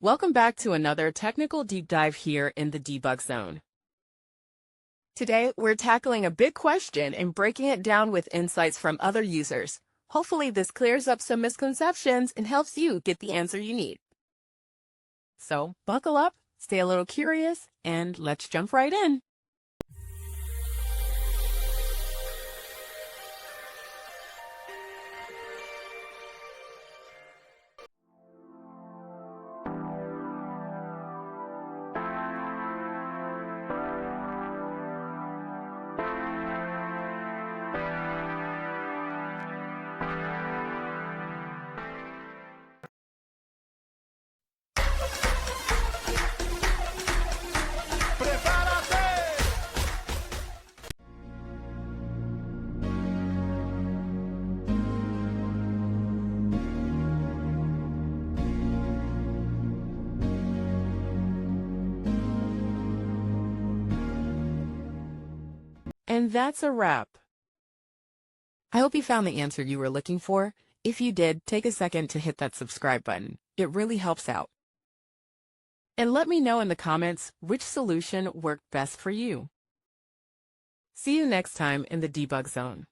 Welcome back to another technical deep dive here in the debug zone. Today, we're tackling a big question and breaking it down with insights from other users. Hopefully, this clears up some misconceptions and helps you get the answer you need. So, buckle up, stay a little curious, and let's jump right in. And that's a wrap. I hope you found the answer you were looking for. If you did, take a second to hit that subscribe button. It really helps out. And let me know in the comments which solution worked best for you. See you next time in the debug zone.